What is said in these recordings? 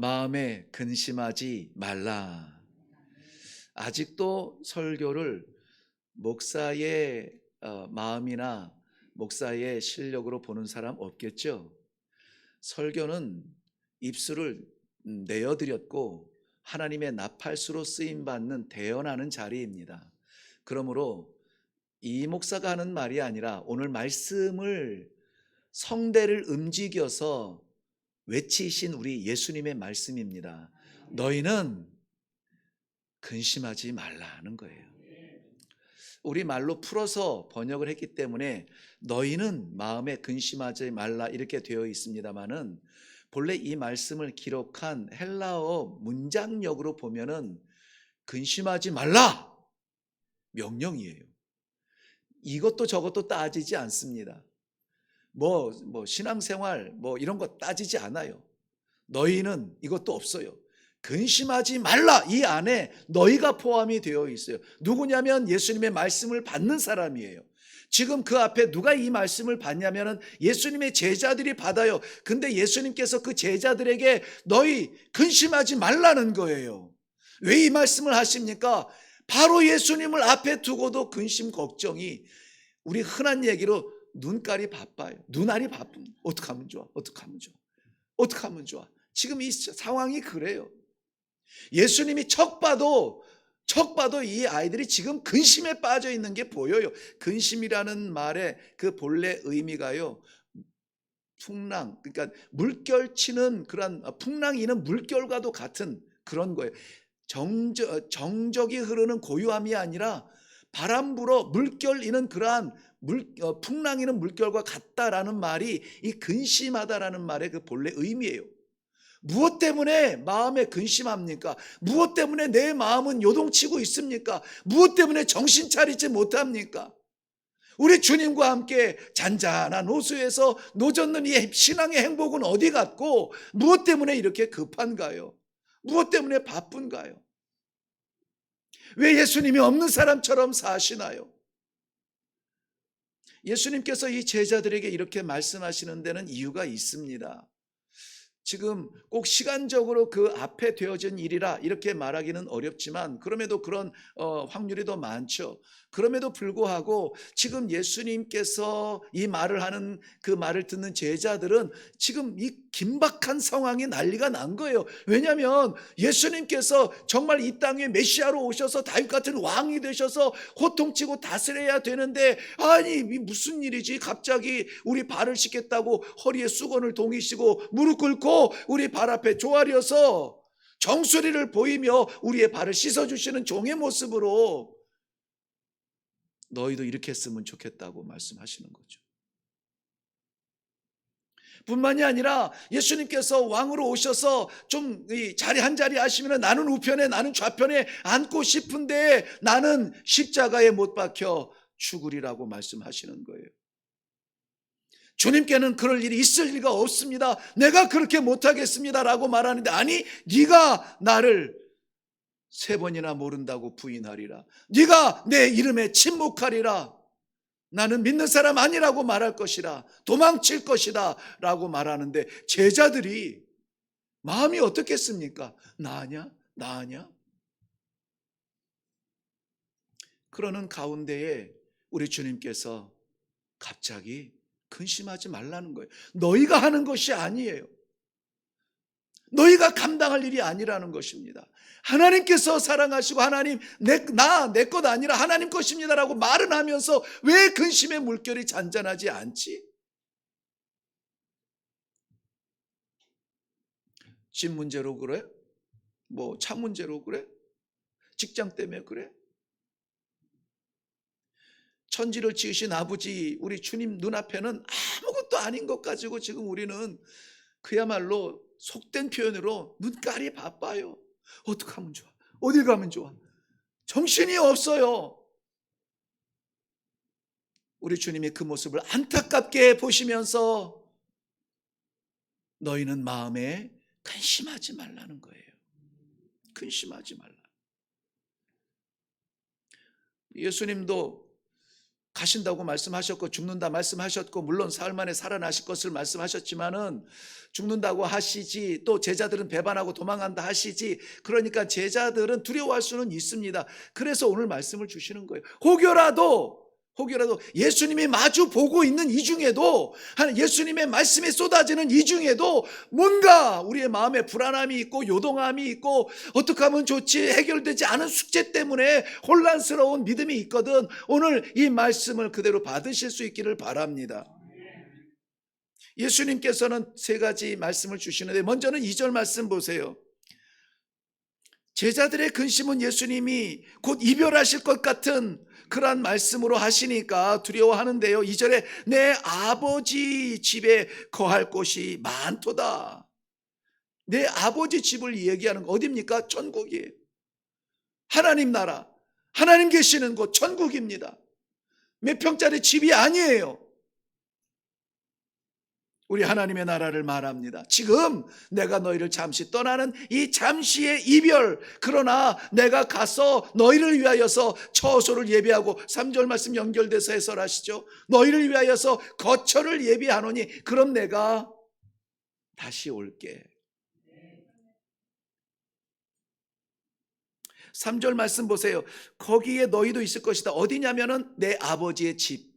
마음에 근심하지 말라. 아직도 설교를 목사의 마음이나 목사의 실력으로 보는 사람 없겠죠? 설교는 입술을 내어드렸고 하나님의 나팔수로 쓰임받는 대언하는 자리입니다. 그러므로 이 목사가 하는 말이 아니라 오늘 말씀을 성대를 움직여서 외치신 우리 예수님의 말씀입니다. 너희는 근심하지 말라는 거예요. 우리 말로 풀어서 번역을 했기 때문에 너희는 마음에 근심하지 말라 이렇게 되어 있습니다만은 본래 이 말씀을 기록한 헬라어 문장력으로 보면은 근심하지 말라 명령이에요. 이것도 저것도 따지지 않습니다. 신앙생활 이런 거 따지지 않아요. 너희는 이것도 없어요. 근심하지 말라 이 안에 너희가 포함이 되어 있어요. 누구냐면 예수님의 말씀을 받는 사람이에요. 지금 그 앞에 누가 이 말씀을 받냐면은 예수님의 제자들이 받아요. 근데 예수님께서 그 제자들에게 너희 근심하지 말라는 거예요. 왜 이 말씀을 하십니까? 바로 예수님을 앞에 두고도 근심 걱정이 우리 흔한 얘기로 눈깔이 바빠요. 눈알이 바쁜. 어떻게 하면 좋아? 어떻게 하면 좋아? 어떻게 하면 좋아? 지금 이 상황이 그래요. 예수님이 척 봐도 이 아이들이 지금 근심에 빠져 있는 게 보여요. 근심이라는 말의 그 본래 의미가요. 풍랑, 그러니까 물결치는 그런 풍랑이는 물결과도 같은 그런 거예요. 정적이 흐르는 고요함이 아니라 바람 불어 물결이는 그러한 풍랑이는 물결과 같다라는 말이 이 근심하다라는 말의 그 본래 의미예요. 무엇 때문에 마음에 근심합니까? 무엇 때문에 내 마음은 요동치고 있습니까? 무엇 때문에 정신 차리지 못합니까? 우리 주님과 함께 잔잔한 호수에서 노젓는 이 신앙의 행복은 어디 갔고 무엇 때문에 이렇게 급한가요? 무엇 때문에 바쁜가요? 왜 예수님이 없는 사람처럼 사시나요? 예수님께서 이 제자들에게 이렇게 말씀하시는 데는 이유가 있습니다. 지금 꼭 시간적으로 그 앞에 되어진 일이라 이렇게 말하기는 어렵지만 그럼에도 그런 확률이 더 많죠. 그럼에도 불구하고 지금 예수님께서 이 말을 하는 그 말을 듣는 제자들은 지금 이 긴박한 상황이 난리가 난 거예요. 왜냐하면 예수님께서 정말 이 땅에 메시아로 오셔서 다윗 같은 왕이 되셔서 호통치고 다스려야 되는데 아니 이 무슨 일이지? 갑자기 우리 발을 씻겠다고 허리에 수건을 동이시고 무릎 꿇고 우리 발 앞에 조아려서 정수리를 보이며 우리의 발을 씻어주시는 종의 모습으로 너희도 이렇게 했으면 좋겠다고 말씀하시는 거죠. 뿐만이 아니라 예수님께서 왕으로 오셔서 좀 자리 한 자리 하시면 나는 우편에 나는 좌편에 앉고 싶은데 나는 십자가에 못 박혀 죽으리라고 말씀하시는 거예요. 주님께는 그럴 일이 있을 리가 없습니다. 내가 그렇게 못하겠습니다 라고 말하는데 아니 네가 나를 3번이나 모른다고 부인하리라. 네가 내 이름에 침묵하리라. 나는 믿는 사람 아니라고 말할 것이라. 도망칠 것이다 라고 말하는데 제자들이 마음이 어떻겠습니까? 나냐? 나냐? 그러는 가운데에 우리 주님께서 갑자기 근심하지 말라는 거예요. 너희가 하는 것이 아니에요. 너희가 감당할 일이 아니라는 것입니다. 하나님께서 사랑하시고 하나님 내 것 아니라 하나님 것입니다라고 말은 하면서 왜 근심의 물결이 잔잔하지 않지? 집 문제로 그래? 차 문제로 그래? 직장 때문에 그래? 천지를 지으신 아버지 우리 주님 눈앞에는 아무것도 아닌 것 가지고 지금 우리는 그야말로 속된 표현으로 눈깔이 바빠요. 어떻게 하면 좋아? 어딜 가면 좋아? 정신이 없어요. 우리 주님이 그 모습을 안타깝게 보시면서 너희는 마음에 근심하지 말라는 거예요. 근심하지 말라. 예수님도 가신다고 말씀하셨고 죽는다 말씀하셨고 물론 사흘 만에 살아나실 것을 말씀하셨지만은 죽는다고 하시지, 또 제자들은 배반하고 도망간다 하시지. 그러니까 제자들은 두려워할 수는 있습니다. 그래서 오늘 말씀을 주시는 거예요. 혹여라도 예수님이 마주 보고 있는 이 중에도, 예수님의 말씀이 쏟아지는 이 중에도 뭔가 우리의 마음에 불안함이 있고 요동함이 있고 어떻게 하면 좋지, 해결되지 않은 숙제 때문에 혼란스러운 믿음이 있거든. 오늘 이 말씀을 그대로 받으실 수 있기를 바랍니다. 예수님께서는 세 가지 말씀을 주시는데, 먼저는 2절 말씀 보세요. 제자들의 근심은 예수님이 곧 이별하실 것 같은 그러한 말씀으로 하시니까 두려워하는데요. 2절에 내 아버지 집에 거할 곳이 많도다. 내 아버지 집을 얘기하는 거 어디입니까? 천국이에요. 하나님 나라, 하나님 계시는 곳 천국입니다. 몇 평짜리 집이 아니에요. 우리 하나님의 나라를 말합니다. 지금 내가 너희를 잠시 떠나는 이 잠시의 이별, 그러나 내가 가서 너희를 위하여서 처소를 예비하고, 3절 말씀 연결돼서 해설하시죠. 너희를 위하여서 거처를 예비하노니 그럼 내가 다시 올게. 3절 말씀 보세요. 거기에 너희도 있을 것이다. 어디냐면은 내 아버지의 집.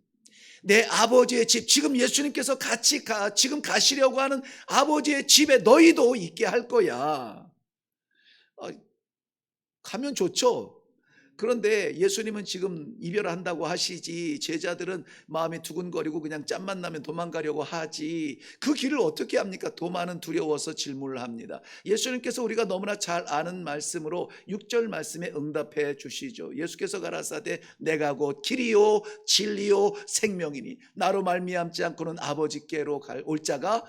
내 아버지의 집, 지금 예수님께서 지금 가시려고 하는 아버지의 집에 너희도 있게 할 거야. 가면 좋죠. 그런데 예수님은 지금 이별한다고 하시지, 제자들은 마음이 두근거리고 그냥 짬만 나면 도망가려고 하지. 그 길을 어떻게 합니까? 도마는 두려워서 질문을 합니다. 예수님께서 우리가 너무나 잘 아는 말씀으로 6절 말씀에 응답해 주시죠. 예수께서 가라사대 내가 곧 길이요 진리요 생명이니 나로 말미암지 않고는 아버지께로 올 자가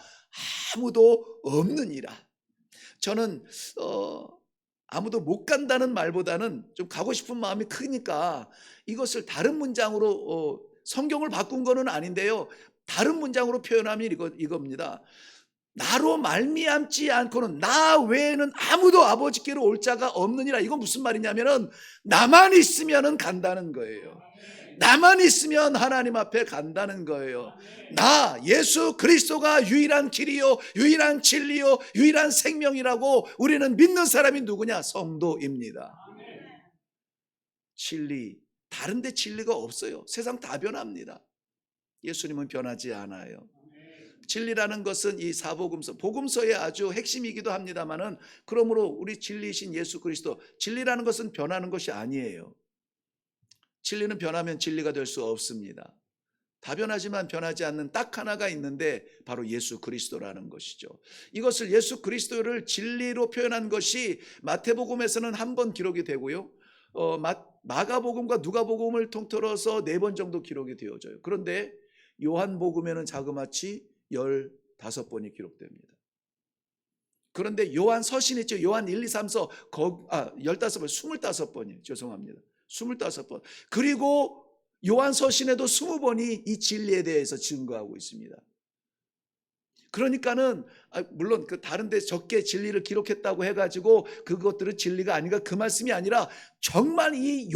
아무도 없느니라. 저는 아무도 못 간다는 말보다는 좀 가고 싶은 마음이 크니까 이것을 다른 문장으로, 성경을 바꾼 거는 아닌데요, 다른 문장으로 표현하면 이겁니다. 나로 말미암지 않고는, 나 외에는 아무도 아버지께로 올 자가 없느니라. 이건 무슨 말이냐면은 나만 있으면은 간다는 거예요. 나만 있으면 하나님 앞에 간다는 거예요. 나 예수 그리스도가 유일한 길이요 유일한 진리요 유일한 생명이라고 우리는 믿는 사람이 누구냐? 성도입니다. 진리, 다른 데 진리가 없어요. 세상 다 변합니다. 예수님은 변하지 않아요. 진리라는 것은 이 사복음서, 복음서의 아주 핵심이기도 합니다만은, 그러므로 우리 진리이신 예수 그리스도, 진리라는 것은 변하는 것이 아니에요. 진리는 변하면 진리가 될 수 없습니다. 다 변하지만 변하지 않는 딱 하나가 있는데 바로 예수 그리스도라는 것이죠. 이것을 예수 그리스도를 진리로 표현한 것이 마태복음에서는 한 번 기록이 되고요, 마가복음과 누가복음을 통틀어서 4번 정도 기록이 되어져요. 그런데 요한복음에는 자그마치 15번이 기록됩니다. 그런데 요한 서신 있죠. 요한 1, 2, 3서 15번, 25번이에요. 죄송합니다. 25번. 그리고 요한 서신에도 20번이 이 진리에 대해서 증거하고 있습니다. 그러니까는 물론 그 다른 데 적게 진리를 기록했다고 해가지고 그것들은 진리가 아닌가, 그 말씀이 아니라 정말 이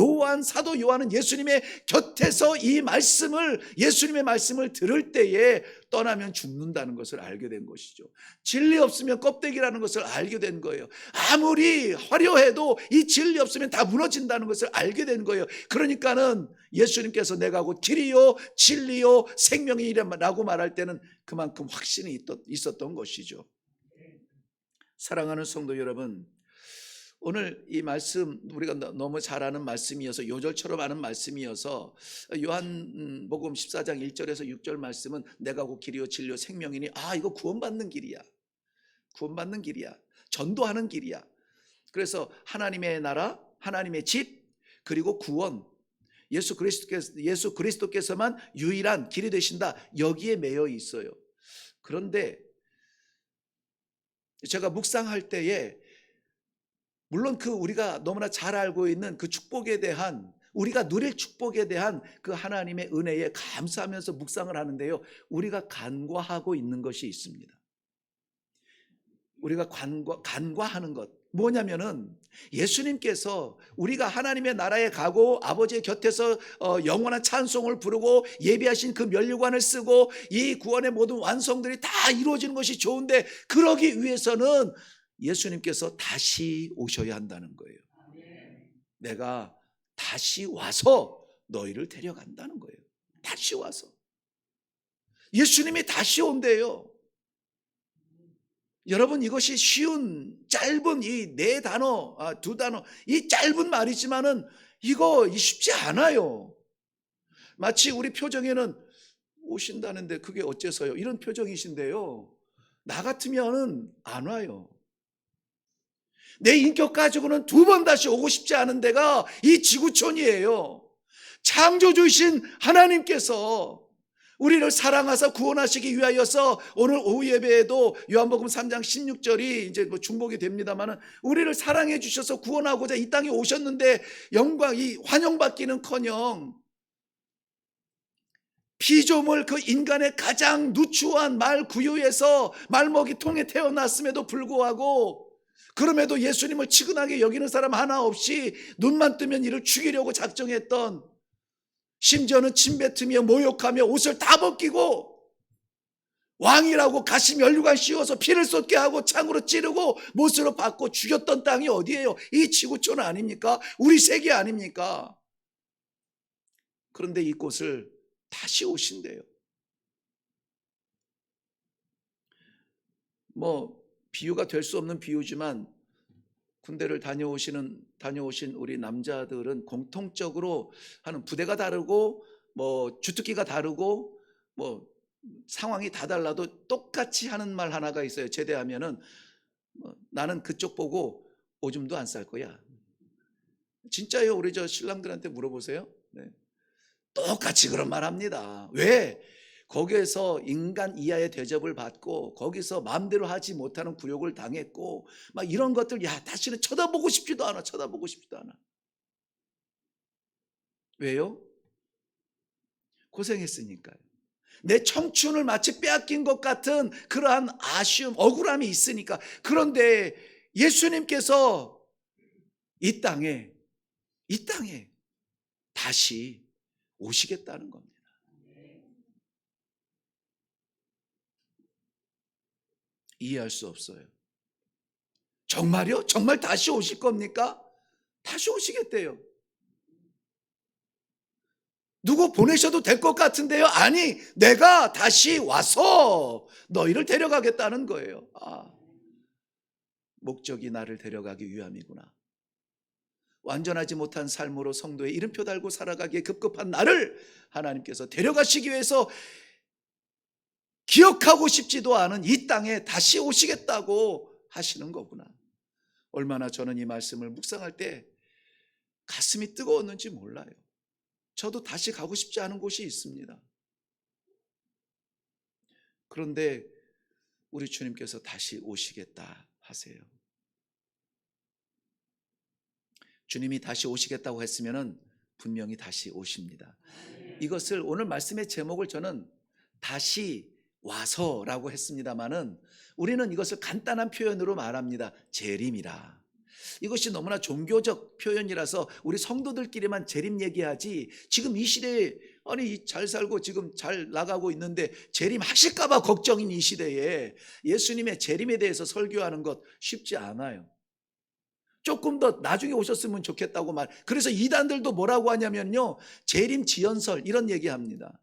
사도 요한은 예수님의 곁에서 이 말씀을, 예수님의 말씀을 들을 때에 떠나면 죽는다는 것을 알게 된 것이죠. 진리 없으면 껍데기라는 것을 알게 된 거예요. 아무리 화려해도 이 진리 없으면 다 무너진다는 것을 알게 된 거예요. 그러니까는 예수님께서 내가 곧 길이요 진리요 생명이라고 말할 때는 그만큼 확신이 있었던 것이죠. 사랑하는 성도 여러분, 오늘 이 말씀 우리가 너무 잘 아는 말씀이어서, 요절처럼 아는 말씀이어서, 요한복음 14장 1절에서 6절 말씀은 내가 곧 길이요 진리요 생명이니, 이거 구원받는 길이야. 구원받는 길이야. 전도하는 길이야. 그래서 하나님의 나라, 하나님의 집, 그리고 구원, 예수 그리스도께서만 유일한 길이 되신다. 여기에 매여 있어요. 그런데 제가 묵상할 때에 물론 우리가 너무나 잘 알고 있는 그 축복에 대한, 우리가 누릴 축복에 대한 그 하나님의 은혜에 감사하면서 묵상을 하는데요, 우리가 간과하고 있는 것이 있습니다. 우리가 간과하는 것, 뭐냐면은 예수님께서 우리가 하나님의 나라에 가고 아버지의 곁에서 영원한 찬송을 부르고 예비하신 그 면류관을 쓰고 이 구원의 모든 완성들이 다 이루어지는 것이 좋은데, 그러기 위해서는 예수님께서 다시 오셔야 한다는 거예요. 내가 다시 와서 너희를 데려간다는 거예요. 다시 와서. 예수님이 다시 온대요. 여러분, 이것이 쉬운 짧은 이 네 단어, 두 단어, 이 짧은 말이지만은 이거 쉽지 않아요. 마치 우리 표정에는 오신다는데 그게 어째서요? 이런 표정이신데요. 나 같으면은 안 와요. 내 인격 가지고는 두 번 다시 오고 싶지 않은 데가 이 지구촌이에요. 창조주이신 하나님께서 우리를 사랑하사 구원하시기 위하여서 오늘 오후 예배에도 요한복음 3장 16절이 이제 뭐 중복이 됩니다만은, 우리를 사랑해 주셔서 구원하고자 이 땅에 오셨는데 영광이 환영받기는커녕 피조물 그 인간의 가장 누추한 말 구유에서 말먹이 통에 태어났음에도 불구하고, 그럼에도 예수님을 치근하게 여기는 사람 하나 없이 눈만 뜨면 이를 죽이려고 작정했던, 심지어는 침뱉으며 모욕하며 옷을 다 벗기고 왕이라고 가시 면류관 씌워서 피를 쏟게 하고 창으로 찌르고 못으로 받고 죽였던 땅이 어디예요? 이 지구촌 아닙니까? 우리 세계 아닙니까? 그런데 이곳을 다시 오신대요. 뭐 비유가 될 수 없는 비유지만, 군대를 다녀오신 우리 남자들은 공통적으로 하는 부대가 다르고 뭐 주특기가 다르고 뭐 상황이 다 달라도 똑같이 하는 말 하나가 있어요. 제대하면은 나는 그쪽 보고 오줌도 안 쌀 거야. 진짜요? 우리 저 신랑들한테 물어보세요. 네. 똑같이 그런 말 합니다. 왜? 거기에서 인간 이하의 대접을 받고 거기서 마음대로 하지 못하는 굴욕을 당했고 막 이런 것들, 다시는 쳐다보고 싶지도 않아. 쳐다보고 싶지도 않아. 왜요? 고생했으니까요. 내 청춘을 마치 빼앗긴 것 같은 그러한 아쉬움, 억울함이 있으니까. 그런데 예수님께서 이 땅에 다시 오시겠다는 겁니다. 이해할 수 없어요. 정말요? 정말 다시 오실 겁니까? 다시 오시겠대요. 누구 보내셔도 될 것 같은데요? 아니, 내가 다시 와서 너희를 데려가겠다는 거예요. 목적이 나를 데려가기 위함이구나. 완전하지 못한 삶으로 성도의 이름표 달고 살아가기에 급급한 나를 하나님께서 데려가시기 위해서 기억하고 싶지도 않은 이 땅에 다시 오시겠다고 하시는 거구나. 얼마나 저는 이 말씀을 묵상할 때 가슴이 뜨거웠는지 몰라요. 저도 다시 가고 싶지 않은 곳이 있습니다. 그런데 우리 주님께서 다시 오시겠다 하세요. 주님이 다시 오시겠다고 했으면 분명히 다시 오십니다. 이것을 오늘 말씀의 제목을 저는 다시 와서라고 했습니다마는, 우리는 이것을 간단한 표현으로 말합니다. 재림이라. 이것이 너무나 종교적 표현이라서 우리 성도들끼리만 재림 얘기하지, 지금 이 시대에 잘 살고 지금 잘 나가고 있는데 재림 하실까봐 걱정인 이 시대에 예수님의 재림에 대해서 설교하는 것 쉽지 않아요. 조금 더 나중에 오셨으면 좋겠다고 그래서 이단들도 뭐라고 하냐면요, 재림 지연설 이런 얘기합니다.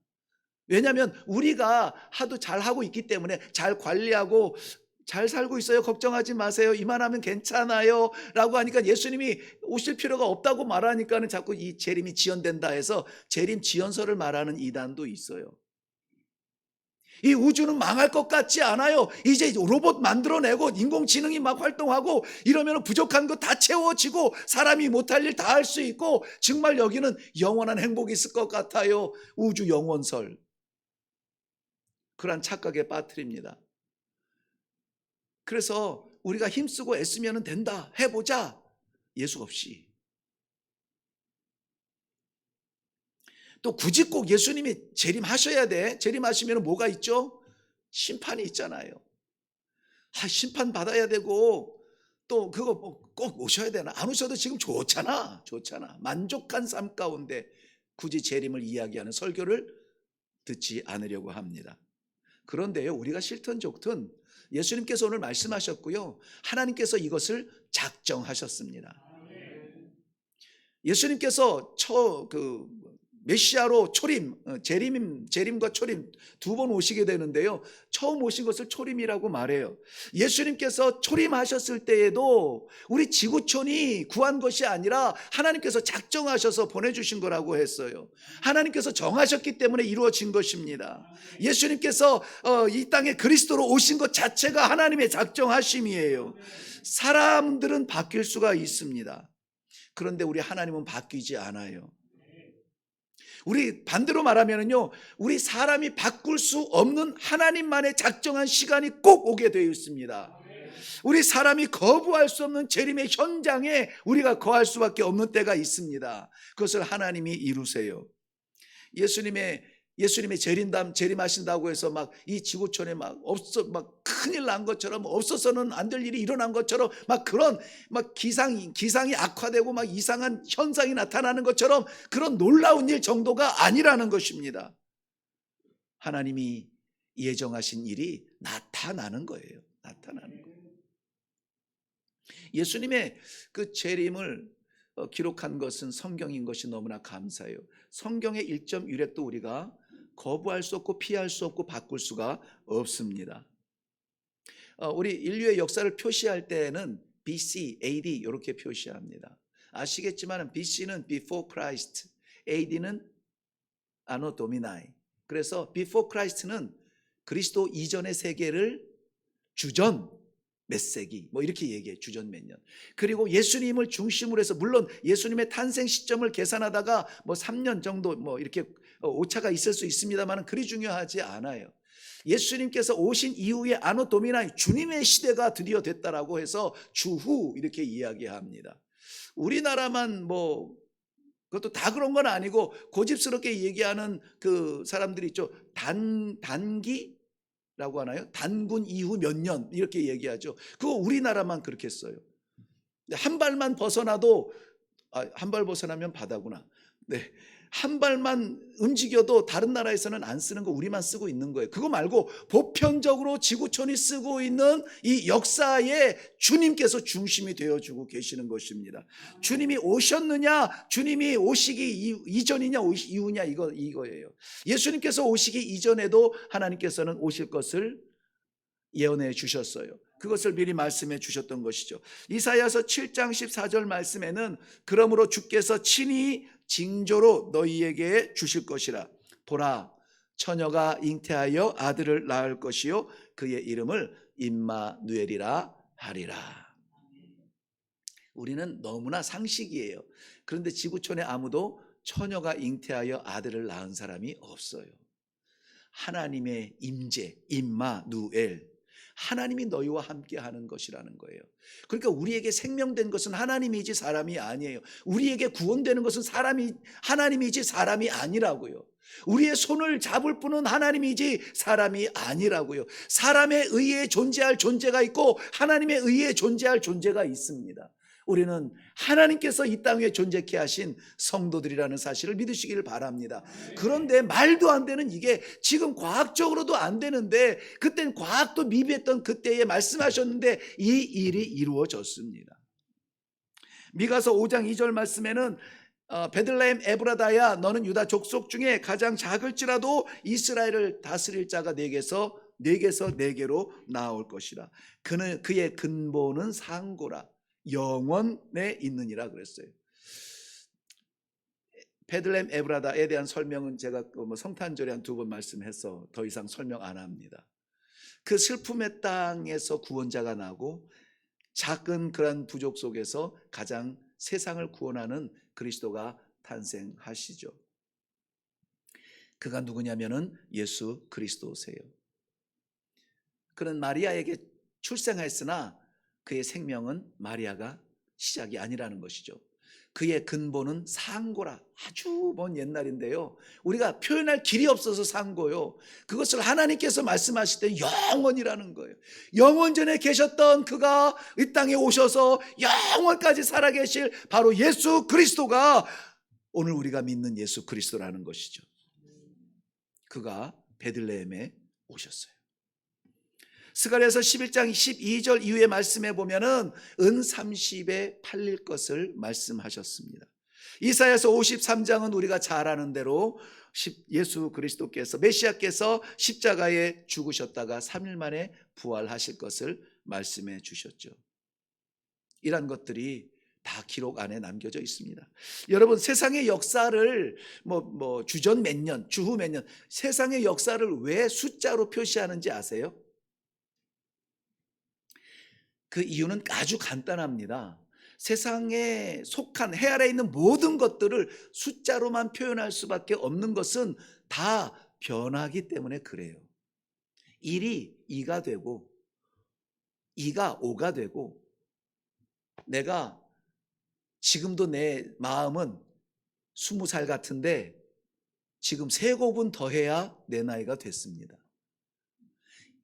왜냐하면 우리가 하도 잘하고 있기 때문에 잘 관리하고 잘 살고 있어요, 걱정하지 마세요, 이만하면 괜찮아요 라고 하니까 예수님이 오실 필요가 없다고 말하니까는 자꾸 이 재림이 지연된다 해서 재림 지연설을 말하는 이단도 있어요. 이 우주는 망할 것 같지 않아요. 이제 로봇 만들어내고 인공지능이 막 활동하고 이러면 부족한 거 다 채워지고 사람이 못할 일 다 할 수 있고 정말 여기는 영원한 행복이 있을 것 같아요. 우주 영원설. 그런 착각에 빠뜨립니다. 그래서 우리가 힘쓰고 애쓰면 된다, 해보자. 예수 없이. 또 굳이 꼭 예수님이 재림하셔야 돼. 재림하시면 뭐가 있죠? 심판이 있잖아요. 심판 받아야 되고 또 그거 꼭 오셔야 되나? 안 오셔도 지금 좋잖아. 좋잖아. 만족한 삶 가운데 굳이 재림을 이야기하는 설교를 듣지 않으려고 합니다. 그런데요, 우리가 싫든 좋든 예수님께서 오늘 말씀하셨고요, 하나님께서 이것을 작정하셨습니다. 예수님께서 메시아로 재림과 초림 두 번 오시게 되는데요, 처음 오신 것을 초림이라고 말해요. 예수님께서 초림하셨을 때에도 우리 지구촌이 구한 것이 아니라 하나님께서 작정하셔서 보내주신 거라고 했어요. 하나님께서 정하셨기 때문에 이루어진 것입니다. 예수님께서 이 땅에 그리스도로 오신 것 자체가 하나님의 작정하심이에요. 사람들은 바뀔 수가 있습니다. 그런데 우리 하나님은 바뀌지 않아요. 우리 반대로 말하면요, 우리 사람이 바꿀 수 없는 하나님만의 작정한 시간이 꼭 오게 되어 있습니다. 우리 사람이 거부할 수 없는 재림의 현장에 우리가 거할 수밖에 없는 때가 있습니다. 그것을 하나님이 이루세요. 예수님의 재림하신다고 해서 막 이 지구촌에 막 큰일 난 것처럼, 없어서는 안 될 일이 일어난 것처럼, 그런 기상이 악화되고 이상한 현상이 나타나는 것처럼 그런 놀라운 일 정도가 아니라는 것입니다. 하나님이 예정하신 일이 나타나는 거예요. 나타나는 거예요. 예수님의 그 재림을 기록한 것은 성경인 것이 너무나 감사해요. 성경의 일점 유래도 우리가 거부할 수 없고 피할 수 없고 바꿀 수가 없습니다. 우리 인류의 역사를 표시할 때는 BC, AD 이렇게 표시합니다. 아시겠지만 BC는 Before Christ, AD는 Anno Domini. 그래서 Before Christ는 그리스도 이전의 세계를 주전 몇 세기 이렇게 얘기해. 주전 몇 년. 그리고 예수님을 중심으로 해서, 물론 예수님의 탄생 시점을 계산하다가 3년 정도 이렇게 오차가 있을 수 있습니다만 그리 중요하지 않아요. 예수님께서 오신 이후에 아노 도미나이, 주님의 시대가 드디어 됐다라고 해서 주후 이렇게 이야기합니다. 우리나라만 그것도 다 그런 건 아니고 고집스럽게 얘기하는 그 사람들이 있죠. 단기 라고 하나요? 단군 이후 몇 년 이렇게 얘기하죠. 그거 우리나라만 그렇게 써요. 한 발만 벗어나도 한 발 벗어나면 바다구나. 네, 한 발만 움직여도 다른 나라에서는 안 쓰는 거 우리만 쓰고 있는 거예요. 그거 말고 보편적으로 지구촌이 쓰고 있는 이 역사에 주님께서 중심이 되어주고 계시는 것입니다. 주님이 오셨느냐, 주님이 오시기 이전이냐 이후냐 이거예요. 예수님께서 오시기 이전에도 하나님께서는 오실 것을 예언해 주셨어요. 그것을 미리 말씀해 주셨던 것이죠. 이사야서 7장 14절 말씀에는 그러므로 주께서 친히 징조로 너희에게 주실 것이라. 보라, 처녀가 잉태하여 아들을 낳을 것이요 그의 이름을 임마누엘이라 하리라. 우리는 너무나 상식이에요. 그런데 지구촌에 아무도 처녀가 잉태하여 아들을 낳은 사람이 없어요. 하나님의 임재, 임마누엘, 하나님이 너희와 함께 하는 것이라는 거예요. 그러니까 우리에게 생명된 것은 하나님이지 사람이 아니에요. 우리에게 구원되는 것은 하나님이지 사람이 아니라고요. 우리의 손을 잡을 분은 하나님이지 사람이 아니라고요. 사람에 의해 존재할 존재가 있고 하나님에 의해 존재할 존재가 있습니다. 우리는 하나님께서 이 땅에 존재케 하신 성도들이라는 사실을 믿으시기를 바랍니다. 그런데 말도 안 되는, 이게 지금 과학적으로도 안 되는데, 그때는 과학도 미비했던 그때에 말씀하셨는데 이 일이 이루어졌습니다. 미가서 5장 2절 말씀에는 베들레헴 에브라다야, 너는 유다 족속 중에 가장 작을지라도 이스라엘을 다스릴 자가 네게서 네게로 나올 것이라. 그의 근본은 상고라, 영원에 있느니라 그랬어요. 베들레헴 에브라다에 대한 설명은 제가 성탄절에 한 2번 말씀해서 더 이상 설명 안 합니다. 그 슬픔의 땅에서 구원자가 나고 작은 그런 부족 속에서 가장 세상을 구원하는 그리스도가 탄생하시죠. 그가 누구냐면은 예수 그리스도세요. 그는 마리아에게 출생했으나 그의 생명은 마리아가 시작이 아니라는 것이죠. 그의 근본은 상고라. 아주 먼 옛날인데요, 우리가 표현할 길이 없어서 상고요, 그것을 하나님께서 말씀하실 때 영원이라는 거예요. 영원 전에 계셨던 그가 이 땅에 오셔서 영원까지 살아계실 바로 예수 그리스도가 오늘 우리가 믿는 예수 그리스도라는 것이죠. 그가 베들레헴에 오셨어요. 스가랴서 11장 12절 이후의 말씀에 보면은 은 30에 팔릴 것을 말씀하셨습니다. 이사야서 53장은 우리가 잘 아는 대로 예수 그리스도께서, 메시아께서 십자가에 죽으셨다가 3일 만에 부활하실 것을 말씀해 주셨죠. 이런 것들이 다 기록 안에 남겨져 있습니다. 여러분, 세상의 역사를 주전 몇 년, 주후 몇 년, 세상의 역사를 왜 숫자로 표시하는지 아세요? 그 이유는 아주 간단합니다. 세상에 속한 해 아래에 있는 모든 것들을 숫자로만 표현할 수밖에 없는 것은 다 변하기 때문에 그래요. 1이 2가 되고 2가 5가 되고, 내가 지금도 내 마음은 20살 같은데 지금 3곱은 더해야 내 나이가 됐습니다.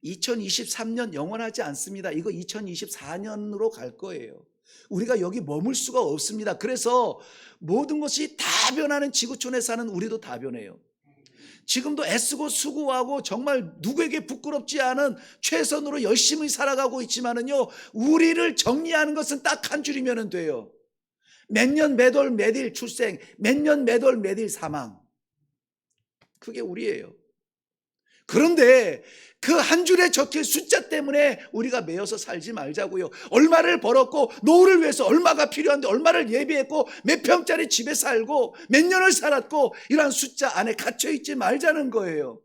2023년 영원하지 않습니다. 이거 2024년으로 갈 거예요. 우리가 여기 머물 수가 없습니다. 그래서 모든 것이 다 변하는 지구촌에 사는 우리도 다 변해요. 지금도 애쓰고 수고하고 정말 누구에게 부끄럽지 않은 최선으로 열심히 살아가고 있지만은요, 우리를 정리하는 것은 딱 한 줄이면 돼요. 몇 년 몇 월 몇 일 출생, 몇 년 몇 월 몇 일 사망. 그게 우리예요. 그런데 그 한 줄에 적힐 숫자 때문에 우리가 매여서 살지 말자고요. 얼마를 벌었고, 노후를 위해서 얼마가 필요한데 얼마를 예비했고, 몇 평짜리 집에 살고 몇 년을 살았고, 이러한 숫자 안에 갇혀있지 말자는 거예요.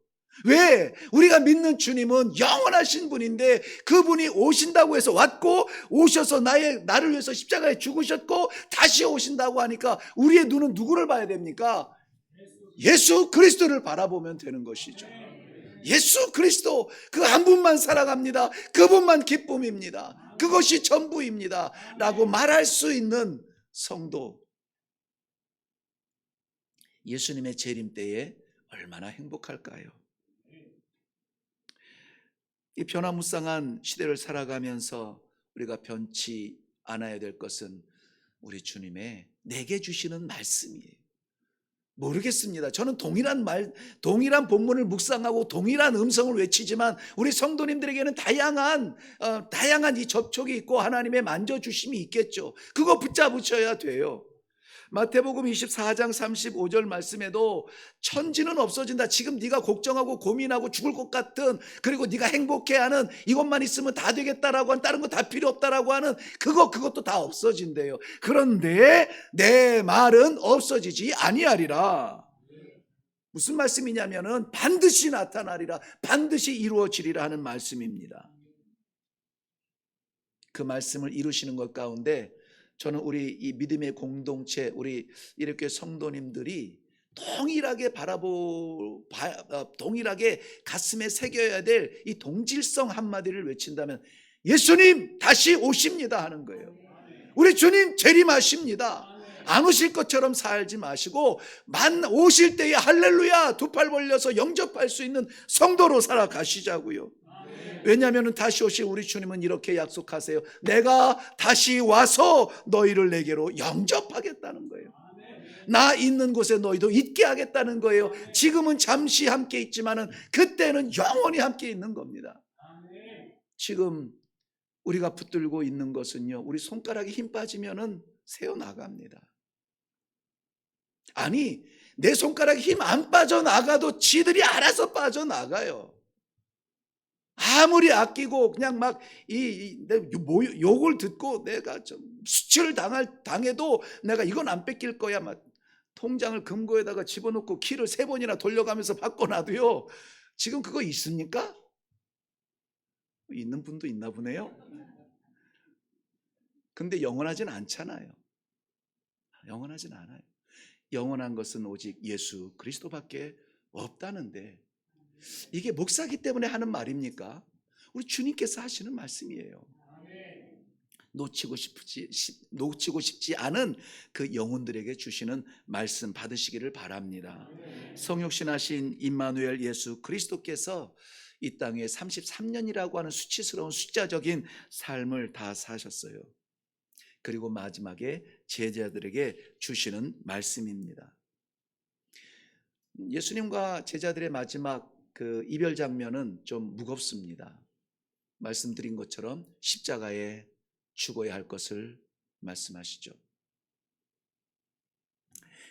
왜? 우리가 믿는 주님은 영원하신 분인데, 그분이 오신다고 해서 왔고, 오셔서 나를 위해서 십자가에 죽으셨고 다시 오신다고 하니까 우리의 눈은 누구를 봐야 됩니까? 예수 그리스도를 바라보면 되는 것이죠. 예수 그리스도, 그 한 분만 살아갑니다. 그분만 기쁨입니다. 그것이 전부입니다 라고 말할 수 있는 성도, 예수님의 재림 때에 얼마나 행복할까요? 이 변화무쌍한 시대를 살아가면서 우리가 변치 않아야 될 것은 우리 주님의 내게 주시는 말씀이에요. 모르겠습니다. 저는 동일한 본문을 묵상하고 동일한 음성을 외치지만 우리 성도님들에게는 다양한 이 접촉이 있고 하나님의 만져주심이 있겠죠. 그거 붙잡으셔야 돼요. 마태복음 24장 35절 말씀에도 천지는 없어진다. 지금 네가 걱정하고 고민하고 죽을 것 같은, 그리고 네가 행복해하는, 이것만 있으면 다 되겠다라고 하는, 다른 거 다 필요 없다라고 하는 그것도 다 없어진대요. 그런데 내 말은 없어지지 아니하리라. 무슨 말씀이냐면은 반드시 나타나리라, 반드시 이루어지리라 하는 말씀입니다. 그 말씀을 이루시는 것 가운데 저는 우리 이 믿음의 공동체, 우리 이렇게 성도님들이 동일하게 가슴에 새겨야 될 이 동질성 한마디를 외친다면, 예수님 다시 오십니다 하는 거예요. 우리 주님 재림하십니다. 안 오실 것처럼 살지 마시고 오실 때에 할렐루야 두 팔 벌려서 영접할 수 있는 성도로 살아가시자고요. 왜냐하면 다시 오실 우리 주님은 이렇게 약속하세요. 내가 다시 와서 너희를 내게로 영접하겠다는 거예요. 나 있는 곳에 너희도 있게 하겠다는 거예요. 지금은 잠시 함께 있지만은 그때는 영원히 함께 있는 겁니다. 지금 우리가 붙들고 있는 것은요, 우리 손가락에 힘 빠지면은 새어나갑니다. 아니, 내 손가락에 힘 안 빠져나가도 지들이 알아서 빠져나가요. 아무리 아끼고 그냥 막 욕을 듣고 내가 좀 수치를 당해도 내가 이건 안 뺏길 거야, 막 통장을 금고에다가 집어넣고 키를 3번이나 돌려가면서 바꿔놔도요, 지금 그거 있습니까? 있는 분도 있나 보네요. 근데 영원하진 않잖아요. 영원하진 않아요. 영원한 것은 오직 예수 그리스도밖에 없다는데, 이게 목사기 때문에 하는 말입니까? 우리 주님께서 하시는 말씀이에요. 놓치고 싶지 않은 그 영혼들에게 주시는 말씀 받으시기를 바랍니다. 성육신하신 임마누엘 예수 그리스도께서 이 땅에 33년이라고 하는 수치스러운 숫자적인 삶을 다 사셨어요. 그리고 마지막에 제자들에게 주시는 말씀입니다. 예수님과 제자들의 마지막 그 이별 장면은 좀 무겁습니다. 말씀드린 것처럼 십자가에 죽어야 할 것을 말씀하시죠.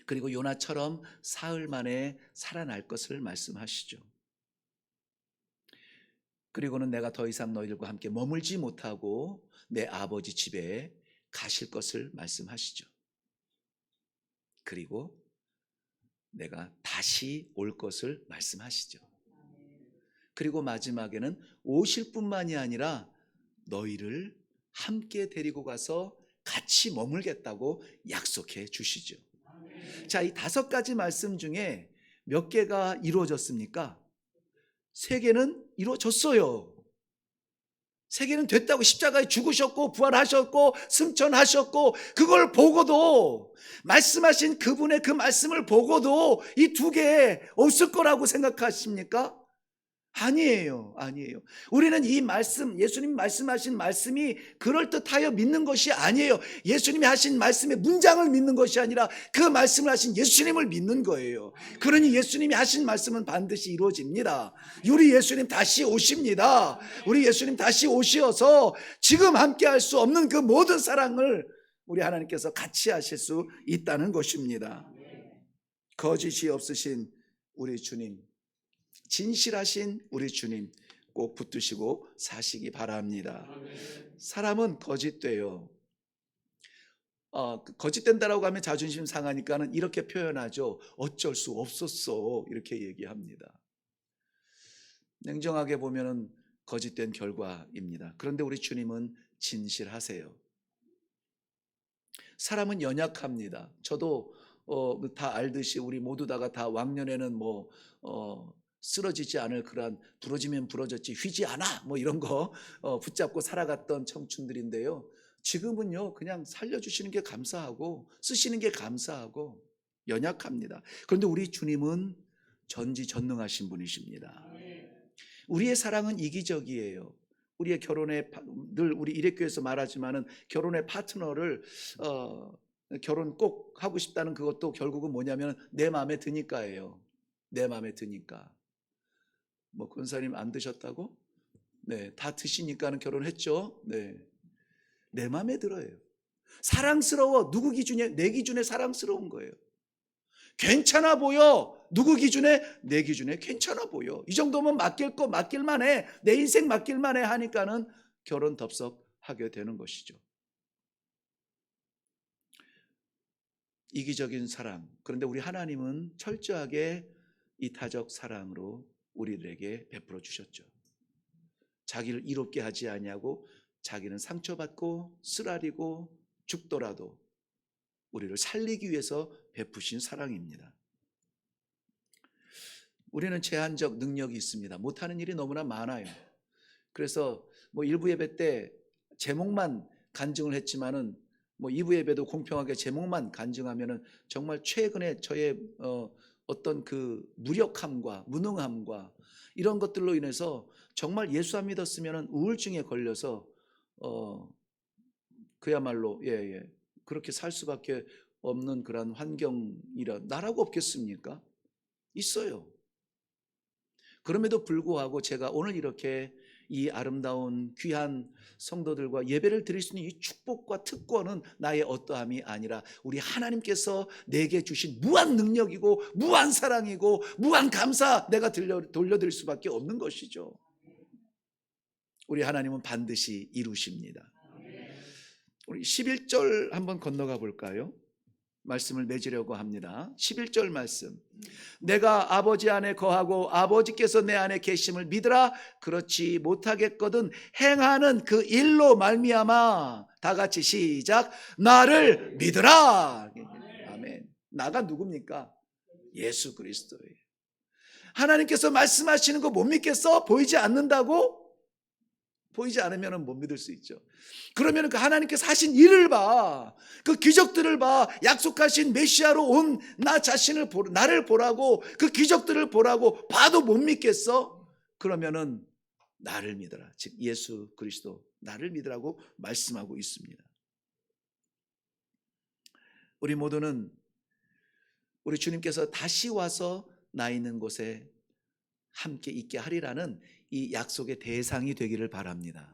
그리고 요나처럼 사흘 만에 살아날 것을 말씀하시죠. 그리고는 내가 더 이상 너희들과 함께 머물지 못하고 내 아버지 집에 가실 것을 말씀하시죠. 그리고 내가 다시 올 것을 말씀하시죠. 그리고 마지막에는 오실 뿐만이 아니라 너희를 함께 데리고 가서 같이 머물겠다고 약속해 주시죠. 자, 이 5가지 말씀 중에 몇 개가 이루어졌습니까? 3개는 이루어졌어요. 3개는 됐다고. 십자가에 죽으셨고 부활하셨고 승천하셨고, 그걸 보고도, 말씀하신 그분의 그 말씀을 보고도 이 2개 없을 거라고 생각하십니까? 아니에요. 우리는 이 말씀, 예수님 말씀하신 말씀이 그럴듯하여 믿는 것이 아니에요. 예수님이 하신 말씀의 문장을 믿는 것이 아니라 그 말씀을 하신 예수님을 믿는 거예요. 그러니 예수님이 하신 말씀은 반드시 이루어집니다. 우리 예수님 다시 오십니다. 우리 예수님 다시 오시어서 지금 함께 할 수 없는 그 모든 사랑을 우리 하나님께서 같이 하실 수 있다는 것입니다. 거짓이 없으신 우리 주님, 진실하신 우리 주님 꼭 붙드시고 사시기 바랍니다. 사람은 거짓돼요. 거짓된다라고 하면 자존심 상하니까는 이렇게 표현하죠. 어쩔 수 없었어, 이렇게 얘기합니다. 냉정하게 보면은 거짓된 결과입니다. 그런데 우리 주님은 진실하세요. 사람은 연약합니다. 저도 다 알듯이 우리 모두 다가 다 왕년에는 쓰러지지 않을 그러한 부러지면 부러졌지 휘지 않아 이런 거 붙잡고 살아갔던 청춘들인데요. 지금은요, 그냥 살려주시는 게 감사하고 쓰시는 게 감사하고 연약합니다. 그런데 우리 주님은 전지전능하신 분이십니다. 우리의 사랑은 이기적이에요. 우리의 결혼에, 늘 우리 일회교에서 말하지만은 결혼의 파트너를 결혼 꼭 하고 싶다는 그것도 결국은 뭐냐면 내 마음에 드니까예요. 내 마음에 드니까. 권사님 안 드셨다고? 네, 다 드시니까는 결혼했죠. 네, 내 마음에 들어요. 사랑스러워. 누구 기준에? 내 기준에 사랑스러운 거예요. 괜찮아 보여. 누구 기준에? 내 기준에 괜찮아 보여. 이 정도면 맡길만해. 내 인생 맡길만해 하니까는 결혼 덥석하게 되는 것이죠. 이기적인 사랑. 그런데 우리 하나님은 철저하게 이타적 사랑으로 우리들에게 베풀어 주셨죠. 자기를 이롭게 하지 아니하고 자기는 상처받고 쓰라리고 죽더라도 우리를 살리기 위해서 베푸신 사랑입니다. 우리는 제한적 능력이 있습니다. 못하는 일이 너무나 많아요. 그래서 일부 예배 때 제목만 간증을 했지만은 2부 예배도 공평하게 제목만 간증하면은 정말 최근에 저의 어떤 그 무력함과 무능함과 이런 것들로 인해서 정말 예수 안 믿었으면 우울증에 걸려서 그야말로 그렇게 살 수밖에 없는 그런 환경이라 나라고 없겠습니까? 있어요. 그럼에도 불구하고 제가 오늘 이렇게 이 아름다운 귀한 성도들과 예배를 드릴 수 있는 이 축복과 특권은 나의 어떠함이 아니라 우리 하나님께서 내게 주신 무한 능력이고 무한 사랑이고 무한 감사, 내가 돌려드릴 수밖에 없는 것이죠. 우리 하나님은 반드시 이루십니다. 우리 11절 한번 건너가 볼까요? 말씀을 맺으려고 합니다. 11절 말씀. 내가 아버지 안에 거하고 아버지께서 내 안에 계심을 믿으라. 그렇지 못하겠거든 행하는 그 일로 말미암아. 다 같이 시작. 나를 믿으라. 아멘. 나가 누굽니까? 예수 보이지 않으면 못 믿을 수 있죠. 그러면 그 하나님께서 하신 일을 봐, 그 기적들을 봐, 약속하신 메시아로 온 나 자신을 나를 보라고, 그 기적들을 보라고 봐도 못 믿겠어? 그러면은 나를 믿어라. 즉 예수 그리스도 나를 믿으라고 말씀하고 있습니다. 우리 모두는 우리 주님께서 다시 와서 나 있는 곳에 함께 있게 하리라는 이 약속의 대상이 되기를 바랍니다.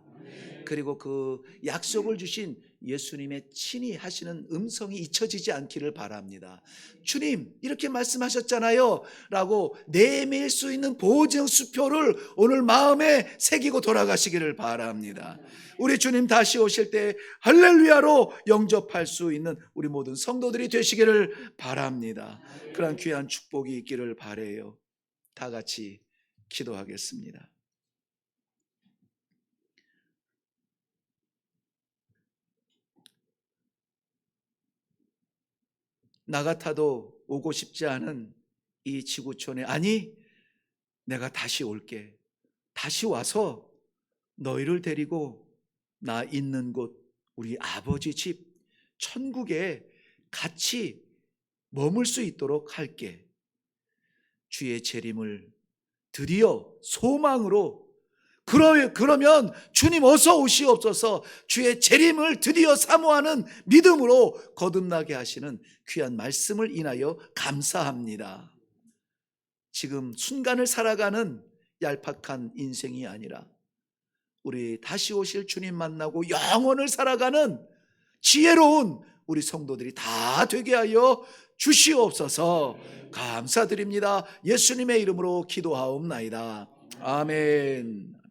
그리고 그 약속을 주신 예수님의 친히 하시는 음성이 잊혀지지 않기를 바랍니다. 주님 이렇게 말씀하셨잖아요 라고 내밀 수 있는 보증 수표를 오늘 마음에 새기고 돌아가시기를 바랍니다. 우리 주님 다시 오실 때 할렐루야로 영접할 수 있는 우리 모든 성도들이 되시기를 바랍니다. 그런 귀한 축복이 있기를 바라요. 다 같이 기도하겠습니다. 나 같아도 오고 싶지 않은 이 지구촌에, 아니 내가 다시 올게, 다시 와서 너희를 데리고 나 있는 곳 우리 아버지 집 천국에 같이 머물 수 있도록 할게. 주의 재림을 드디어 소망으로, 그러면 주님 어서 오시옵소서, 주의 재림을 드디어 사모하는 믿음으로 거듭나게 하시는 귀한 말씀을 인하여 감사합니다. 지금 순간을 살아가는 얄팍한 인생이 아니라 우리 다시 오실 주님 만나고 영원을 살아가는 지혜로운 우리 성도들이 다 되게 하여 주시옵소서. 감사드립니다. 예수님의 이름으로 기도하옵나이다. 아멘.